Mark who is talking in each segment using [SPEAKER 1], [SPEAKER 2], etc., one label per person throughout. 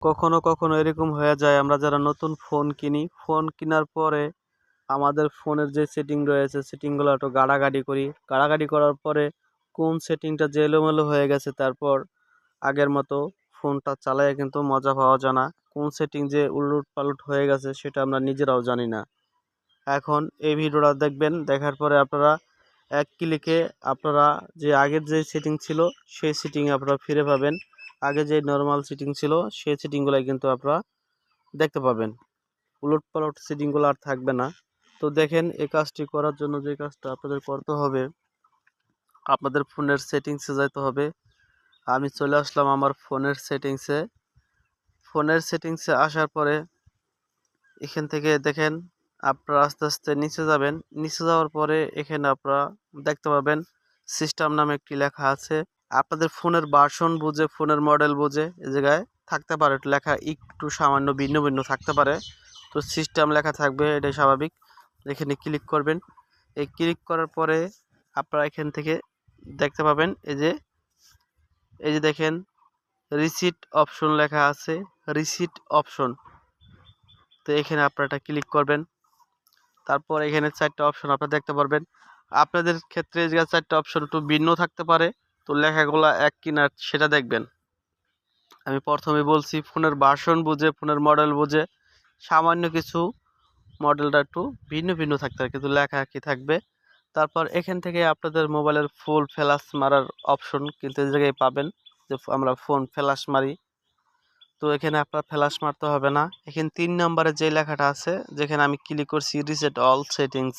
[SPEAKER 1] কখনো কখনো এরকম হয়ে যায়, আমরা যারা নতুন ফোন কিনি, ফোন কেনার পরে আমাদের ফোনের যে সেটিং রয়েছে সেটিংগুলো একটু গাড়াগাড়ি করি, গাড়াগাড়ি করার পরে কোন সেটিংটা যে এলোমেলো হয়ে গেছে, তারপর আগের মতো ফোনটা চালায় কিন্তু মজা পাওয়া যায় না। কোন সেটিং যে উলট পালট হয়ে গেছে সেটা আমরা নিজেরাও জানি না। এখন এই ভিডিওটা দেখবেন, দেখার পরে আপনারা এক ক্লিকে আপনারা যে আগের যে সেটিং ছিল সেই সেটিংয়ে আপনারা ফিরে পাবেন। আগে যে নর্মাল সেটিং ছিল সেই সেটিংগুলাই কিন্তু আপনারা দেখতে পাবেন, উলট পালট সেটিংগুলো আর থাকবে না। তো দেখেন, এই কাজটি করার জন্য যে কাজটা আপনাদের করতে হবে, আপনাদের ফোনের সেটিংসে যেতে হবে। আমি চলে আসলাম আমার ফোনের সেটিংসে। ফোনের সেটিংসে আসার পরে এখান থেকে দেখেন আপনারা আস্তে আস্তে নিচে যাবেন। নিচে যাওয়ার পরে এখানে আপনারা দেখতে পাবেন সিস্টেম নামে একটি লেখা আছে। আপনাদের ফোনের ভার্সন বুঝে, ফোনের মডেল বুঝে এই জায়গায় থাকতে পারে লেখা, একটু সামান্য ভিন্ন ভিন্ন থাকতে পারে। তো সিস্টেম লেখা থাকবে, এটাই স্বাভাবিক। এখানে ক্লিক করবেন। এই ক্লিক করার পরে আপনারা এখান থেকে দেখতে পাবেন এই যে দেখেন রিসিট অপশন লেখা আছে, রিসিট অপশন। তো এখানে আপনারা এটা ক্লিক করবেন। তারপর এখানে 4টা অপশন আপনারা দেখতে পারবেন। আপনাদের ক্ষেত্রে এই জায়গায় 4টা অপশন একটু ভিন্ন থাকতে পারে, তো লেখাগুলো এক কিনা সেটা দেখবেন। আমি প্রথমে বলছি ফোনের ভার্সন বুঝে, ফোনের মডেল বুঝে, সামান্য কিছু মডেলটা একটু ভিন্ন ভিন্ন থাকতে পারে কিন্তু লেখা একই থাকবে। তারপর এখান থেকে আপনাদের মোবাইলের ফুল ফ্ল্যাশ মারার অপশন কিন্তু এই জায়গায় পাবেন, যে আমরা ফোন ফ্ল্যাশ মারি। তো এখানে আপনার ফ্ল্যাশ মারতে হবে না। এখানে 3 নম্বরে যে লেখাটা আছে, যেখানে আমি ক্লিক করছি রিসেট অল সেটিংস,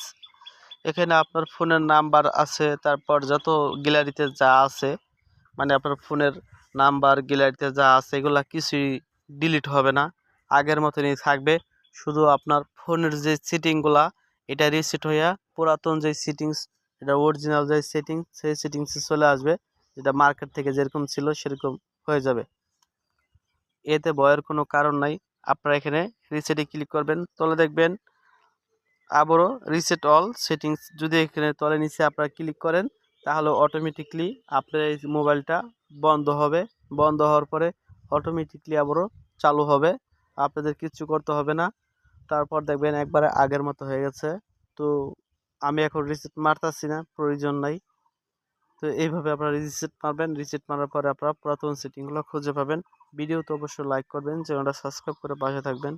[SPEAKER 1] এখানে আপনার ফোনের নাম্বার আছে, তারপর যত গ্যালারিতে যা আছে, মানে আপনার ফোনের নাম্বার গ্যালারিতে যা আছে এগুলা কিছুই ডিলিট হবে না, আগের মতনই থাকবে। শুধু আপনার ফোনের যে সেটিংগুলা এটা রিসেট হইয়া পুরাতন যে সেটিংস, এটা অরিজিনাল যে সেটিংস সেই সেটিংসে চলে আসবে, যেটা মার্কেট থেকে যেরকম ছিল সেরকম হয়ে যাবে। এতে ভয়ের কোনো কারণ নাই। আপনারা এখানে রিসেটে ক্লিক করবেন, তলে দেখবেন আবারও রিসেট অল সেটিংস। যদি এখানে তলে নিচে আপনারা ক্লিক করেন তাহলে অটোমেটিকলি আপনার এই মোবাইলটা বন্ধ হবে। বন্ধ হওয়ার পরে অটোমেটিকলি আবারও চালু হবে, আপনাদের কিচ্ছু করতে হবে না। তারপর দেখবেন একবারে আগের মতো হয়ে গেছে। তো আমি এখন রিসেট মারতাছি না, প্রয়োজন নাই। তো এইভাবে আপনারা রিসেট মারবেন। রিসেট মারার পরে আপনারা পুরাতন সেটিংগুলো খুঁজে পাবেন। ভিডিও তো অবশ্যই লাইক করবেন, চ্যানেলটা সাবস্ক্রাইব করে পাশে থাকবেন।